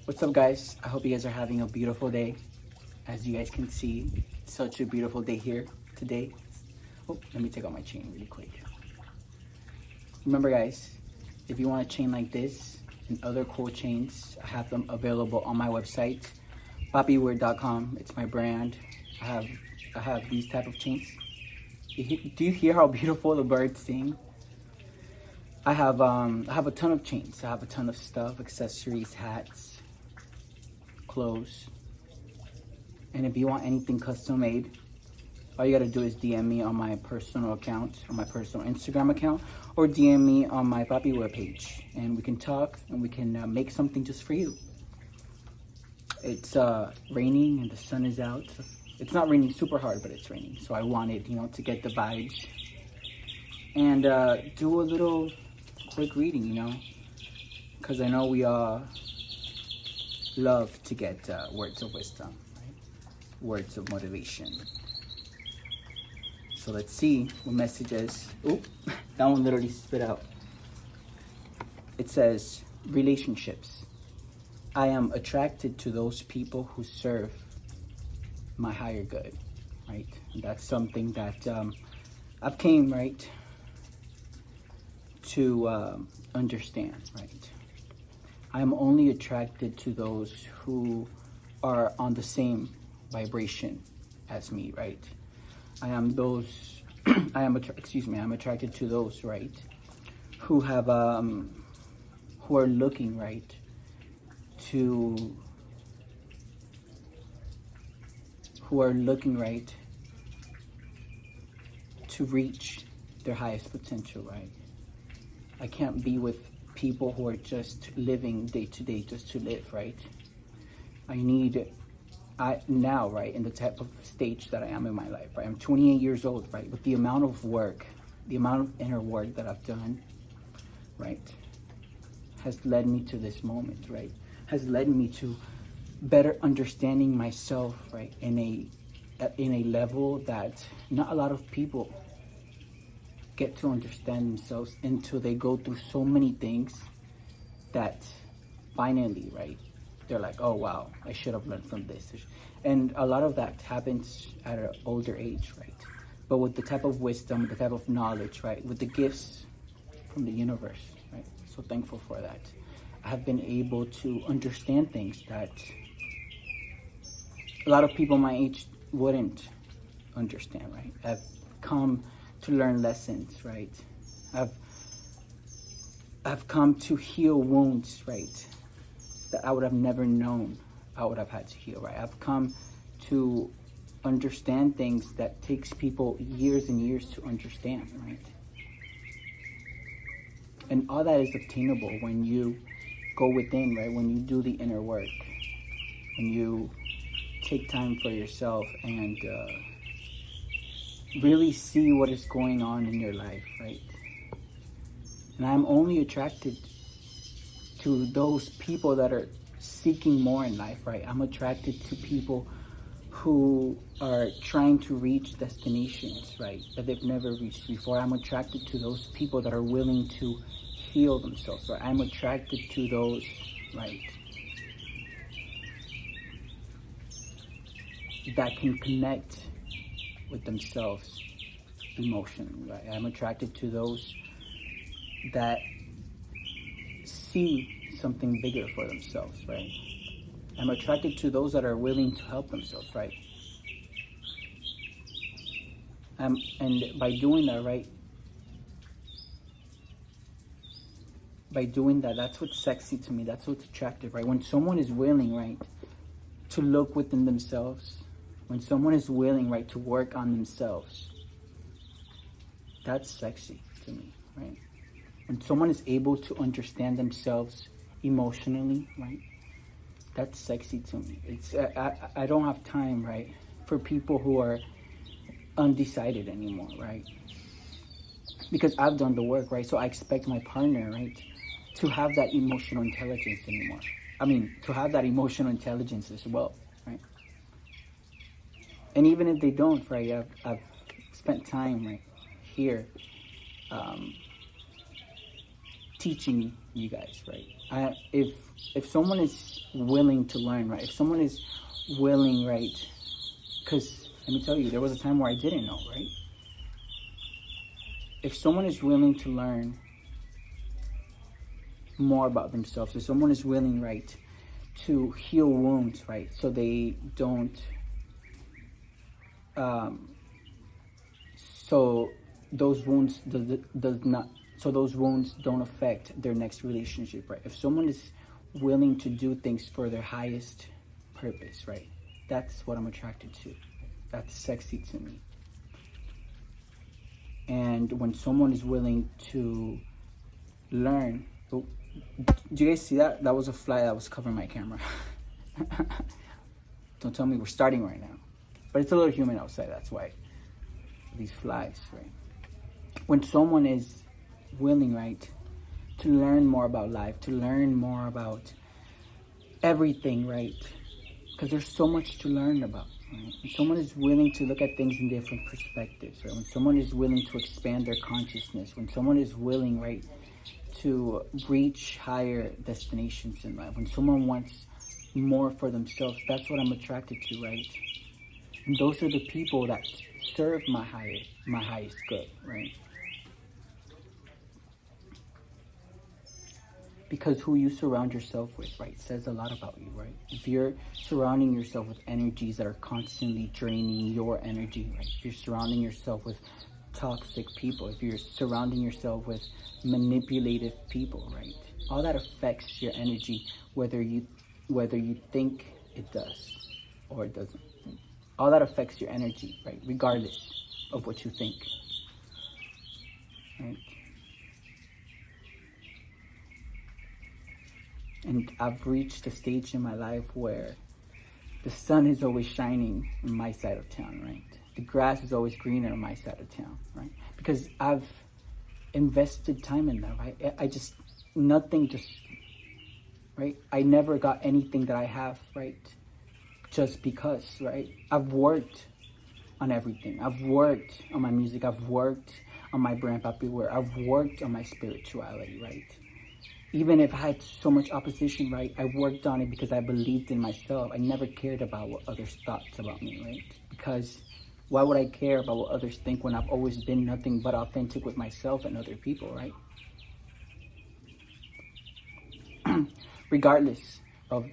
What's up, guys? I hope you guys are having a beautiful day. As you guys can see, it's such a beautiful day here today. Oh, let me take out my chain really quick. Remember, guys, if you want a chain like this and other cool chains, I have them available on my website, papiwear.com. It's my brand. I have these type of chains. Do you hear how beautiful the birds sing? I have a ton of chains. I have a ton of stuff, accessories, hats, clothes. And if you want anything custom made, all you gotta do is DM me on my personal account, on my personal Instagram account, or DM me on my PAPI web page, and we can talk and we can make something just for you. It's raining and the sun is out. It's not raining super hard, but it's raining. So I wanted, to get the vibes and do a little quick reading, because I know we all love to get words of wisdom, right? Words of motivation. So let's see what messages. Oh, that one literally spit out. It says, relationships. I am attracted to those people who serve my higher good, right? And that's something that I've came, right, to understand, right? I'm only attracted to those who are on the same vibration as me, right? I'm attracted to those, right, who have who are looking, right, to reach their highest potential, right? I can't be with people who are just living day to day just to live, right? Now, right, in the type of stage that I am in my life, right? I'm 28 years old, right? With the amount of work, the amount of inner work that I've done, right, has led me to this moment, right? Has led me to better understanding myself, right? In a level that not a lot of people get to understand themselves until they go through so many things that finally, right, they're like, oh wow, I should have learned from this. And a lot of that happens at an older age, right? But with the type of wisdom, the type of knowledge, right, with the gifts from the universe, right? So thankful for that. I have been able to understand things that a lot of people my age wouldn't understand, right? I've come to learn lessons, right? I've come to heal wounds, right, that I would have never known I would have had to heal, right? I've come to understand things that takes people years and years to understand, right? And all that is obtainable when you go within, right? When you do the inner work, when you take time for yourself and really see what is going on in your life, right? And I'm only attracted to those people that are seeking more in life, right? I'm attracted to people who are trying to reach destinations, right, that they've never reached before. I'm attracted to those people that are willing to heal themselves, right? I'm attracted to those, right, that can connect with themselves emotionally, right? I'm attracted to those that see something bigger for themselves, right? I'm attracted to those that are willing to help themselves, right? And by doing that, right? By doing that, that's what's sexy to me. That's what's attractive, right? When someone is willing, right, to look within themselves, when someone is willing, right, to work on themselves, that's sexy to me, right? When someone is able to understand themselves emotionally, right, that's sexy to me. It's I don't have time, right, for people who are undecided anymore, right? Because I've done the work, right? So I expect my partner, right, to have that emotional intelligence anymore. To have that emotional intelligence as well, right? And even if they don't, right, I've spent time, right, here teaching you guys, right? If someone is willing to learn, right? If someone is willing, right? Because let me tell you, there was a time where I didn't know, right? If someone is willing to learn more about themselves, if someone is willing, right, to heal wounds, right, so they don't, so those wounds those wounds don't affect their next relationship, right? If someone is willing to do things for their highest purpose, right, that's what I'm attracted to. That's sexy to me. And when someone is willing to learn, oh, do you guys see that? That was a fly that was covering my camera. Don't tell me we're starting right now. But it's a little humid outside, that's why. These flies, right? When someone is willing, right, to learn more about life, to learn more about everything, right? Because there's so much to learn about, right? When someone is willing to look at things in different perspectives, right? When someone is willing to expand their consciousness, when someone is willing, right, to reach higher destinations in life, when someone wants more for themselves, that's what I'm attracted to, right? And those are the people that serve my highest good, right? Because who you surround yourself with, right, says a lot about you, right? If you're surrounding yourself with energies that are constantly draining your energy, right? If you're surrounding yourself with toxic people, if you're surrounding yourself with manipulative people, right? All that affects your energy, whether you think it does or it doesn't. All that affects your energy, right? Regardless of what you think, right? And I've reached a stage in my life where the sun is always shining on my side of town, right? The grass is always greener on my side of town, right? Because I've invested time in that, right? Nothing just, right? I never got anything that I have, right? Just because, right? I've worked on everything. I've worked on my music. I've worked on my brand PAPI wear. I've worked on my spirituality, right? Even if I had so much opposition, right? I worked on it because I believed in myself. I never cared about what others thought about me, right? Because why would I care about what others think when I've always been nothing but authentic with myself and other people, right? Regardless of,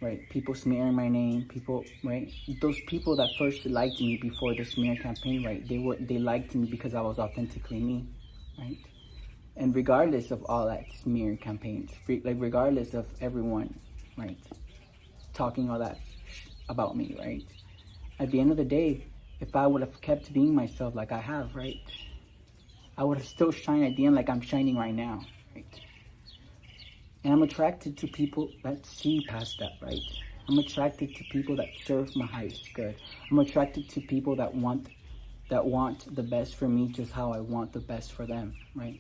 right, people smearing my name, people, right? Those people that first liked me before the smear campaign, right? They liked me because I was authentically me, right? And regardless of all that smear campaigns, regardless of everyone, right, talking all that about me, right? At the end of the day, if I would have kept being myself like I have, right, I would have still shined at the end like I'm shining right now, right? And I'm attracted to people that see past that, right? I'm attracted to people that serve my highest good. I'm attracted to people that want the best for me just how I want the best for them, right?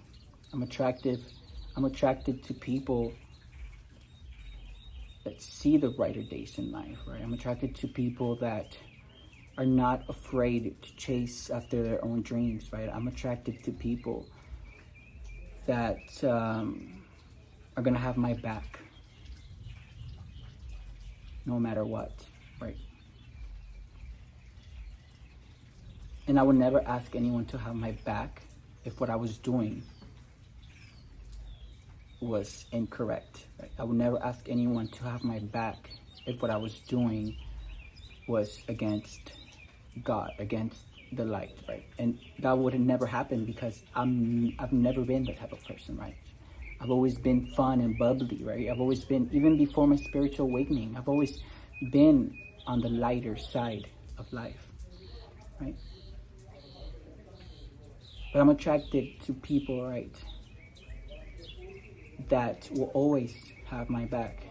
I'm attracted to people that see the brighter days in life, right? I'm attracted to people that are not afraid to chase after their own dreams, right? I'm attracted to people that are gonna have my back no matter what, right? And I would never ask anyone to have my back if what I was doing was incorrect, right? I would never ask anyone to have my back if what I was doing was against God, against the light, right? And that would have never happened because I've never been that type of person, right? I've always been fun and bubbly, right? I've always been, even before my spiritual awakening, I've always been on the lighter side of life, right? But I'm attracted to people, right, that will always have my back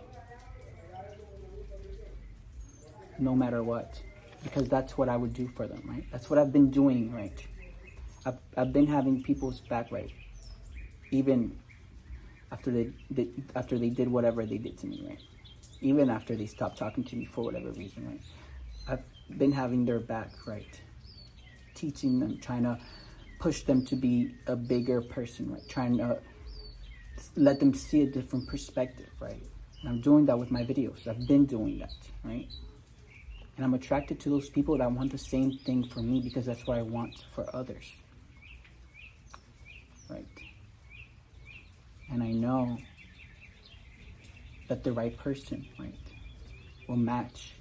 no matter what, because that's what I would do for them, right? That's what I've been doing, right? I've been having people's back, right? Even after they did whatever they did to me, right? Even after they stopped talking to me for whatever reason, right? I've been having their back, right? Teaching them, trying to push them to be a bigger person, right? Trying to let them see a different perspective, right? And I'm doing that with my videos. I've been doing that, right? And I'm attracted to those people that want the same thing for me because that's what I want for others, right? And I know that the right person, right, will match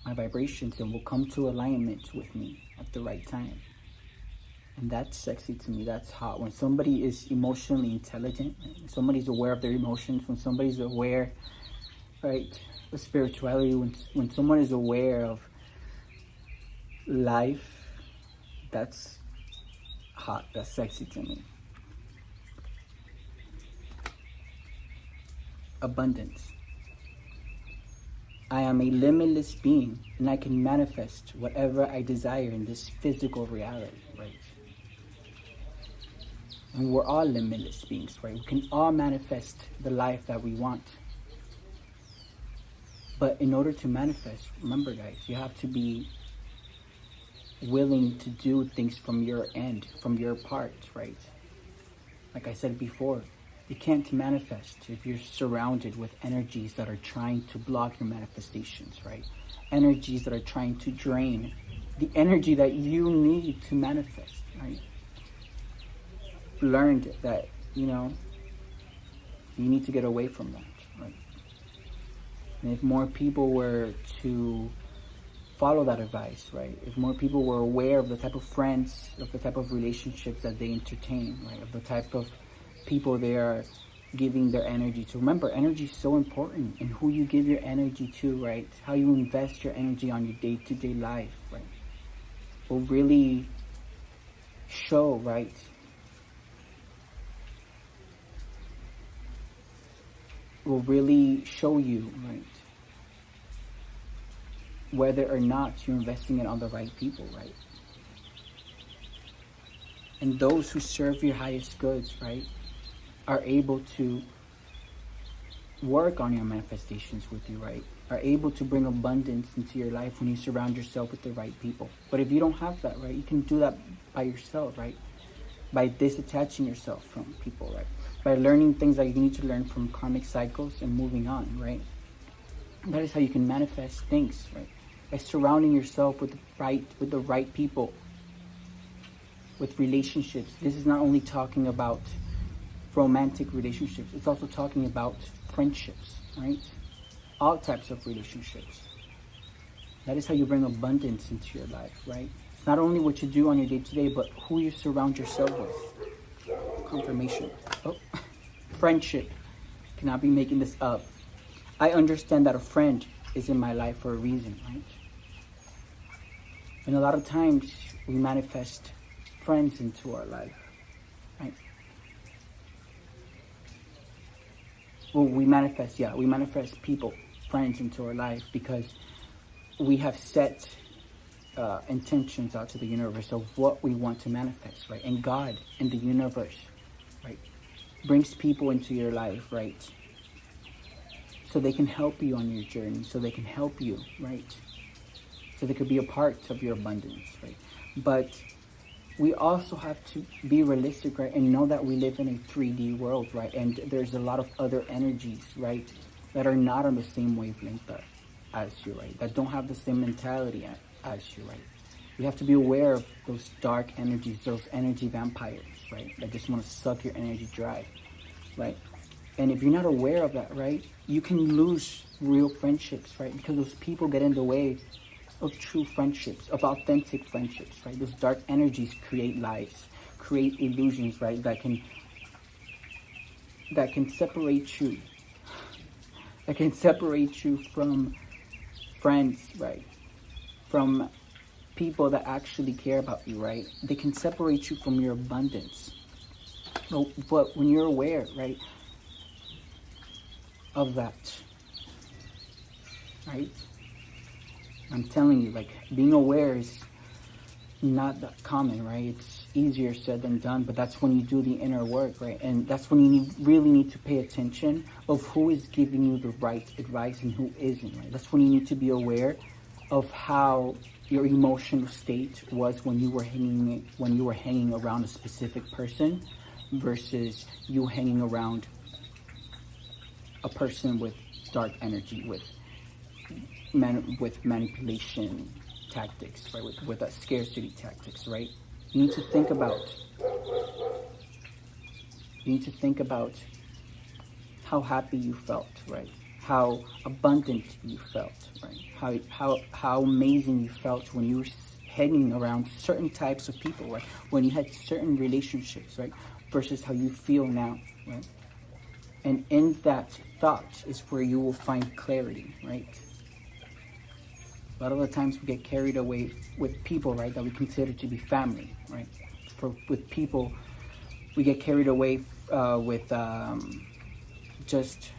my vibrations and will come to alignment with me at the right time. And that's sexy to me. That's hot. When somebody is emotionally intelligent, right? When somebody's aware of their emotions, when somebody's aware, right, of spirituality, when someone is aware of life, that's hot. That's sexy to me. Abundance. I am a limitless being, and I can manifest whatever I desire in this physical reality, right? And we're all limitless beings, right? We can all manifest the life that we want. But in order to manifest, remember guys, you have to be willing to do things from your end, from your part, right? Like I said before, you can't manifest if you're surrounded with energies that are trying to block your manifestations, right? Energies that are trying to drain the energy that you need to manifest, right? I've learned that, you need to get away from that, right? And if more people were to follow that advice, right? If more people were aware of the type of friends, of the type of relationships that they entertain, right? Of the type of people they are giving their energy to. Remember, energy is so important, and who you give your energy to, right? How you invest your energy on your day-to-day life, right? Will really show, right? Will really show you, right? Whether or not you're investing it on the right people, right? And those who serve your highest goods, right, are able to work on your manifestations with you, right? Are able to bring abundance into your life when you surround yourself with the right people. But if you don't have that, right, you can do that by yourself, right? By disattaching yourself from people, right? By learning things that you need to learn from karmic cycles and moving on, right? That is how you can manifest things, right? By surrounding yourself with the right people, with relationships. This is not only talking about romantic relationships, it's also talking about friendships, right? All types of relationships. That is how you bring abundance into your life, right? It's not only what you do on your day-to-day, but who you surround yourself with. Confirmation. Oh, friendship. Cannot be making this up. I understand that a friend is in my life for a reason, right? And a lot of times we manifest friends into our life, right? Well, we manifest people, friends into our life because we have set intentions out to the universe of what we want to manifest, right? And God and the universe, right, brings people into your life, right? So they can help you on your journey, so they can help you, right? So they could be a part of your abundance, right? But we also have to be realistic, right? And know that we live in a 3D world, right? And there's a lot of other energies, right? That are not on the same wavelength as you, right? That don't have the same mentality as you, right? We have to be aware of those dark energies, those energy vampires, right? That just want to suck your energy dry, right? And if you're not aware of that, right? You can lose real friendships, right? Because those people get in the way of true friendships, of authentic friendships, right? Those dark energies create lies, create illusions, right? That can separate you. That can separate you from friends, right? From people that actually care about you, right? They can separate you from your abundance. But when you're aware, right, of that, right? I'm telling you, like, being aware is not that common, right? It's easier said than done, but that's when you do the inner work, right? And that's when you really need to pay attention of who is giving you the right advice and who isn't, right? That's when you need to be aware of how your emotional state was when you were hanging around a specific person versus you hanging around a person with dark energy, with manipulation tactics, right? With scarcity tactics, right? You need to think about how happy you felt, right? How abundant you felt, right? How amazing you felt when you were hanging around certain types of people, right? When you had certain relationships, right? Versus how you feel now, right? And in that thought is where you will find clarity, right? A lot of the times we get carried away with people, right, that we consider to be family, right? With people, we get carried away with just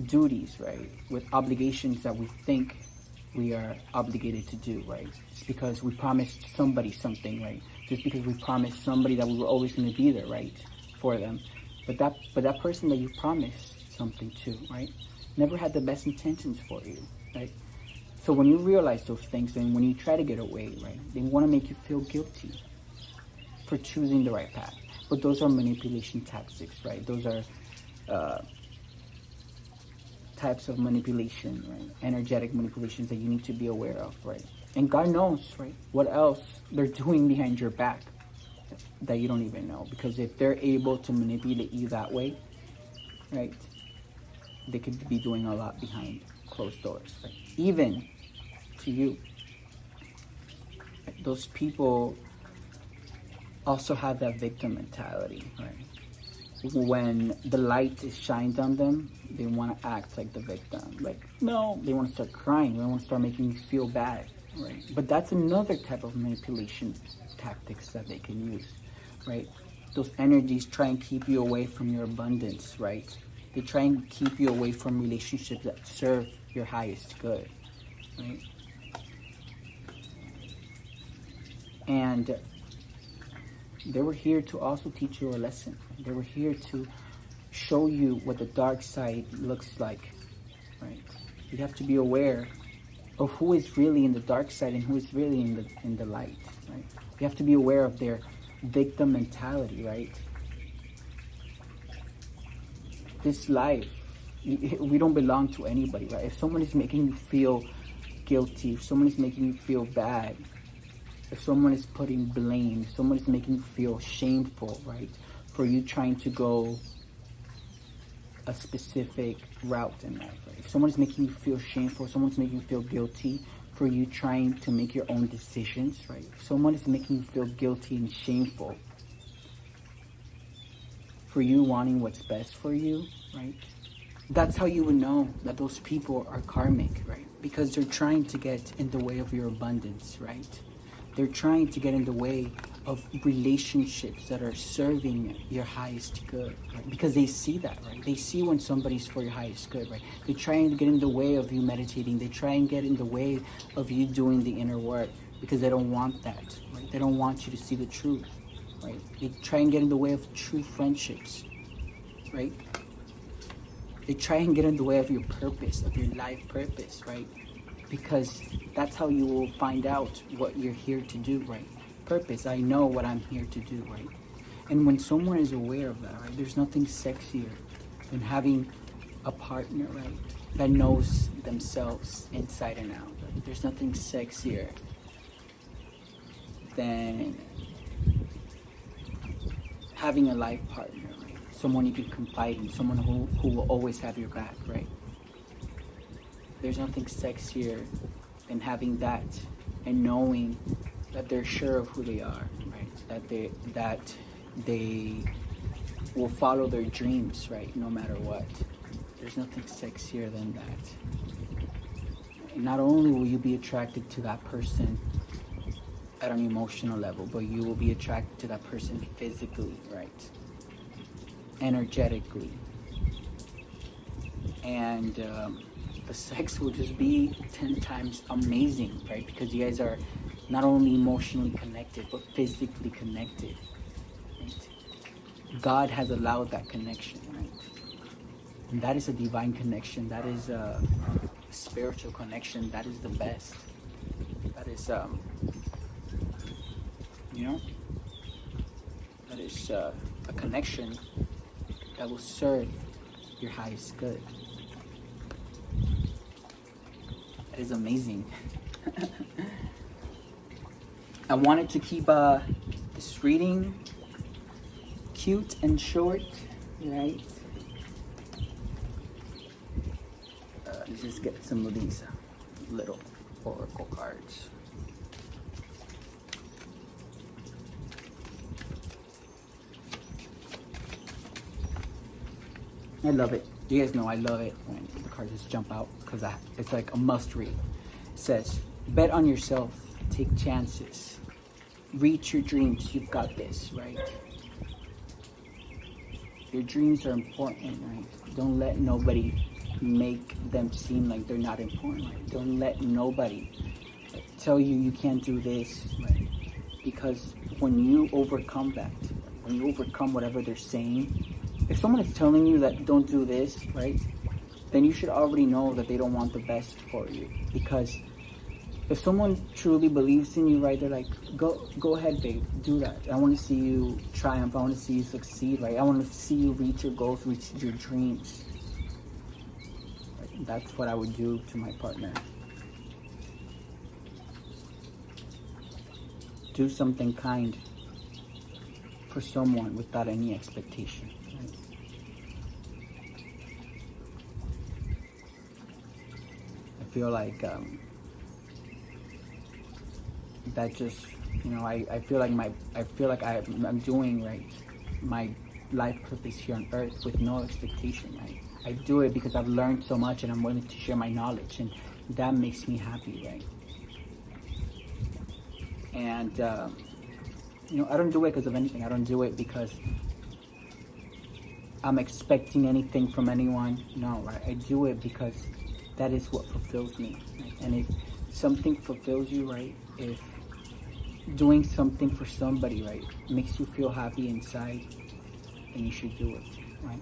duties, right? With obligations that we think we are obligated to do, right? Just because we promised somebody something, right? Just because we promised somebody that we were always going to be there, right, for them. But that person that you promised something to, right, never had the best intentions for you, right? So when you realize those things and when you try to get away, right, they want to make you feel guilty for choosing the right path. But those are manipulation tactics, right? Those are types of manipulation, right? Energetic manipulations that you need to be aware of, right? And God knows, right, what else they're doing behind your back that you don't even know. Because if they're able to manipulate you that way, right, they could be doing a lot behind closed doors, right? Even to you. Right? Those people also have that victim mentality, right? When the light is shined on them, they want to act like the victim. Like, no, they want to start crying. They want to start making you feel bad, right? But that's another type of manipulation tactics that they can use, right? Those energies try and keep you away from your abundance, right? They try and keep you away from relationships that serve your highest good, right? And they were here to also teach you a lesson. They were here to show you what the dark side looks like, right? You have to be aware of who is really in the dark side and who is really in the light, right? You have to be aware of their victim mentality, right? This life, we don't belong to anybody, right? If someone is making you feel guilty, if someone is making you feel bad, if someone is putting blame, if someone is making you feel shameful, right, for you trying to go a specific route in life, right? If someone is making you feel shameful, someone's making you feel guilty for you trying to make your own decisions, right? If someone is making you feel guilty and shameful for you wanting what's best for you, right? That's how you would know that those people are karmic, right? Because they're trying to get in the way of your abundance, right? They're trying to get in the way of relationships that are serving your highest good, right? Because they see that, right? They see when somebody's for your highest good, right? They try and get in the way of you meditating. They try and get in the way of you doing the inner work because they don't want that, right? They don't want you to see the truth, right? They try and get in the way of true friendships, right? They try and get in the way of your purpose, of your life purpose, right? Because that's how you will find out what you're here to do, right? Purpose, I know what I'm here to do, right? And when someone is aware of that, right, there's nothing sexier than having a partner, right, that knows themselves inside and out. Right? There's nothing sexier than having a life partner, right? Someone you can confide in, someone who will always have your back, right? There's nothing sexier than having that and knowing that they're sure of who they are, right? That they will follow their dreams, right? No matter what. There's nothing sexier than that. And not only will you be attracted to that person at an emotional level, but you will be attracted to that person physically, right? Energetically. And the sex will just be 10 times amazing, right? Because you guys are not only emotionally connected, but physically connected, right? God has allowed that connection, right? And that is a divine connection. That is a spiritual connection. That is the best. That is, you know, that is a connection that will serve your highest good. That is amazing. I wanted to keep this reading cute and short, right? Let's just get some of these little oracle cards. I love it. You guys know I love it when the cards just jump out because it's like a must read. It says, bet on yourself, take chances, reach your dreams, you've got this, right? Your dreams are important, right? Don't let nobody make them seem like they're not important, right? Don't let nobody tell you can't do this, right? Because when you overcome that, when you overcome whatever they're saying, if someone is telling you that don't do this, right, then you should already know that they don't want the best for you. Because if someone truly believes in you, right, they're like, go ahead, babe, do that. I want to see you triumph. I want to see you succeed, right? I want to see you reach your goals, reach your dreams. Right? That's what I would do to my partner. Do something kind for someone without any expectation. Right? I feel like that just, you know, I feel like I'm doing, right, my life purpose here on earth with no expectation, right? I do it because I've learned so much and I'm willing to share my knowledge, and that makes me happy, right? And you know, I don't do it because of anything. I don't do it because I'm expecting anything from anyone. No, right? I do it because that is what fulfills me, right? And if something fulfills you, right, if doing something for somebody, right, makes you feel happy inside, then you should do it, right?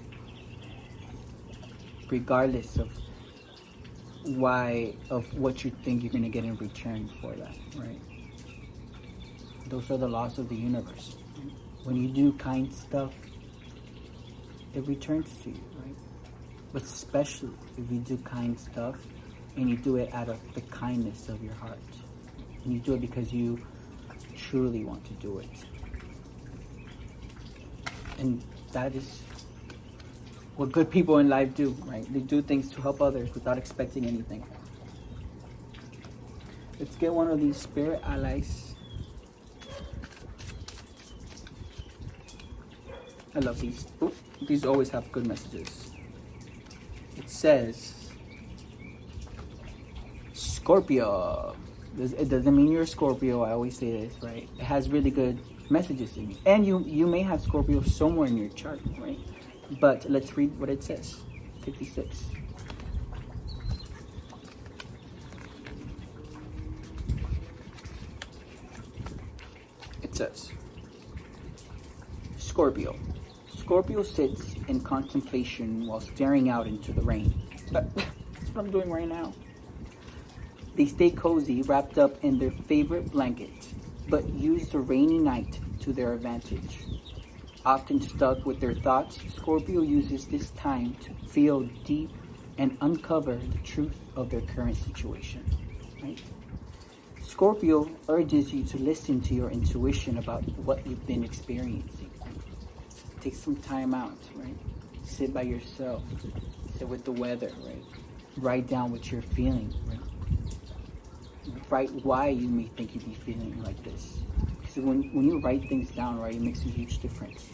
Regardless of what you think you're gonna get in return for that, right? Those are the laws of the universe. When you do kind stuff, it returns to you, right? But especially if you do kind stuff and you do it out of the kindness of your heart, and you do it because you truly want to do it. And that is what good people in life do, right? They do things to help others without expecting anything. Let's get one of these spirit allies. I love these. Ooh, these always have good messages. It says, Scorpio. It doesn't mean you're a Scorpio. I always say this, right? It has really good messages in it. And you may have Scorpio somewhere in your chart, right? But let's read what it says. 56. It says, Scorpio. Scorpio sits in contemplation while staring out into the rain. That's what I'm doing right now. They stay cozy, wrapped up in their favorite blanket, but use the rainy night to their advantage. Often stuck with their thoughts, Scorpio uses this time to feel deep and uncover the truth of their current situation. Right? Scorpio urges you to listen to your intuition about what you've been experiencing. Take some time out, right? Sit by yourself. Sit with the weather, right? Write down what you're feeling, right? Write why you may think you'd be feeling like this. Because when you write things down, right, it makes a huge difference.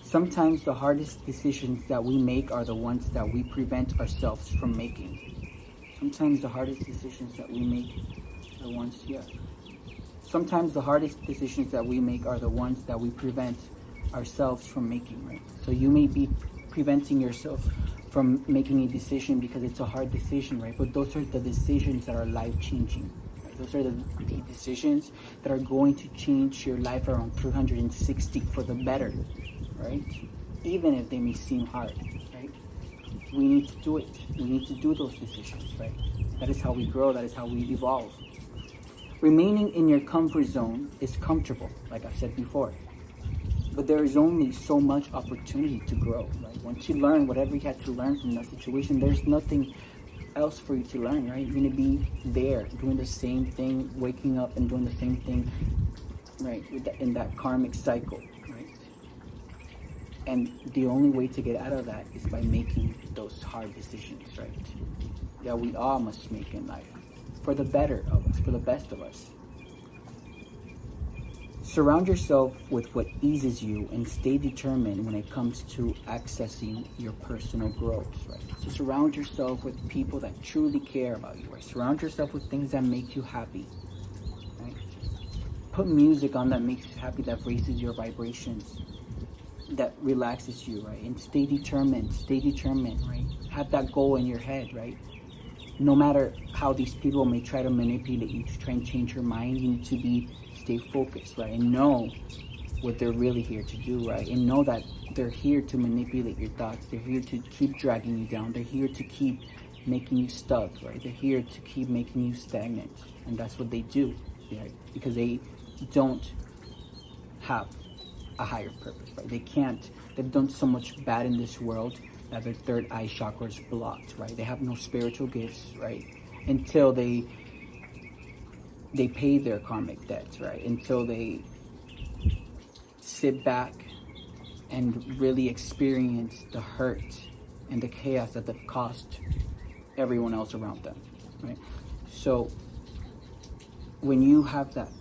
Sometimes the hardest decisions that we make are the ones that we prevent ourselves from making. Sometimes the hardest decisions that we make are the ones, Sometimes the hardest decisions that we make are the ones that we prevent ourselves from making, right? So you may be preventing yourself from making a decision because it's a hard decision, right? But those are the decisions that are life-changing. Right? Those are the decisions that are going to change your life around 360 for the better, right? Even if they may seem hard, right? We need to do it. We need to do those decisions, right? That is how we grow. That is how we evolve. Remaining in your comfort zone is comfortable, like I've said before. But there is only so much opportunity to grow, right? Once you learn whatever you had to learn from that situation, there's nothing else for you to learn, right? You're gonna be there doing the same thing, waking up and doing the same thing, right? In that karmic cycle, right? And the only way to get out of that is by making those hard decisions, right? That we all must make in life for the better of us, for the best of us. Surround yourself with what eases you and stay determined when it comes to accessing your personal growth, right? So surround yourself with people that truly care about you, right? Surround yourself with things that make you happy, right? Put music on that makes you happy, that raises your vibrations, that relaxes you, right? And stay determined, right? Have that goal in your head, right? No matter how these people may try to manipulate you to try and change your mind, you need to stay focused, right? And know what they're really here to do, right? And know that they're here to manipulate your thoughts. They're here to keep dragging you down. They're here to keep making you stuck, right? They're here to keep making you stagnant. And that's what they do, right? Because they don't have a higher purpose, right? They've done so much bad in this world that their third eye chakra is blocked, right? They have no spiritual gifts, right? Until they pay their karmic debts, right? Until they sit back and really experience the hurt and the chaos that they've caused everyone else around them, right? So when you have that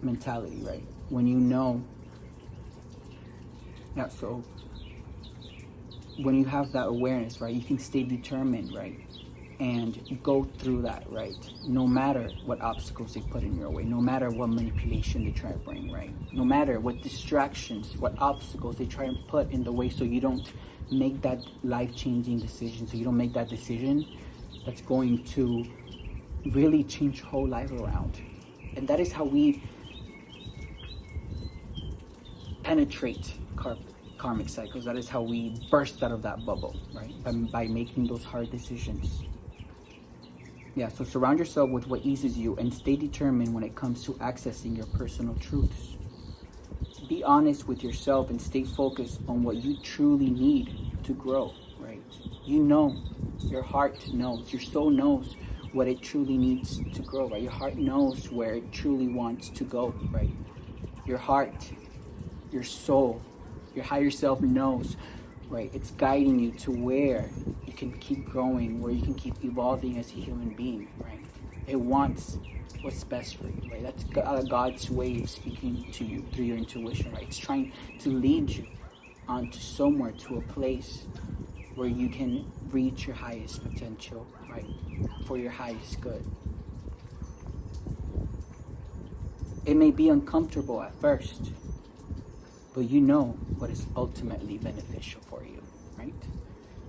mentality, right? When you know, when you have that awareness, right, you can stay determined, right, and go through that, right, no matter what obstacles they put in your way, no matter what manipulation they try to bring, right, no matter what distractions, what obstacles they try to put in the way, so you don't make that life-changing decision, so you don't make that decision that's going to really change your whole life around. And that is how we penetrate karmic cycles. That is how we burst out of that bubble, right? By making those hard decisions. Yeah, so surround yourself with what eases you and stay determined when it comes to accessing your personal truths. Be honest with yourself and stay focused on what you truly need to grow, right? You know, your heart knows, your soul knows what it truly needs to grow, right? Your heart knows where it truly wants to go, right? Your heart, your soul, your higher self knows, right? It's guiding you to where you can keep growing, where you can keep evolving as a human being, right? It wants what's best for you, right? That's God's way of speaking to you through your intuition, right? It's trying to lead you onto somewhere, to a place where you can reach your highest potential, right? For your highest good. It may be uncomfortable at first, but you know what is ultimately beneficial for you, right?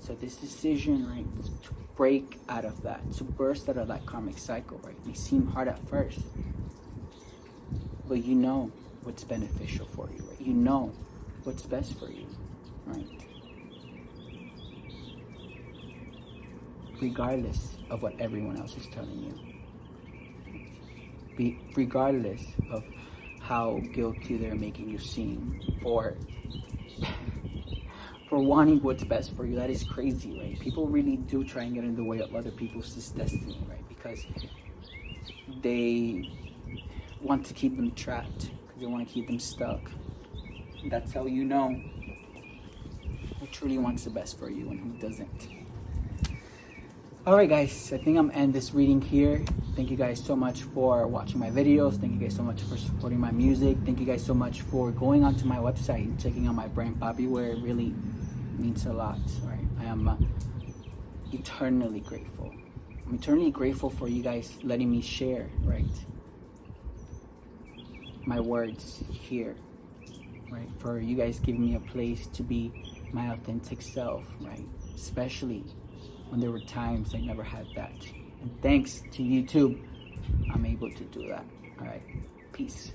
So this decision, right, to break out of that, to burst out of that karmic cycle, right, may seem hard at first, but you know what's beneficial for you, right? You know what's best for you, right? Regardless of what everyone else is telling you. Regardless of how guilty they're making you seem for wanting what's best for you. That is crazy, right? People really do try and get in the way of other people's destiny, right? Because they want to keep them trapped, because they want to keep them stuck. That's how you know who truly wants the best for you and who doesn't. Alright guys, I think I'm end this reading here. Thank you guys so much for watching my videos. Thank you guys so much for supporting my music. Thank you guys so much for going onto my website and checking out my brand PAPI, where it really means a lot, right? I am eternally grateful. I'm eternally grateful for you guys letting me share, right, my words here, right? For you guys giving me a place to be my authentic self, right? Especially when there were times I never had that. And thanks to YouTube, I'm able to do that. All right, peace.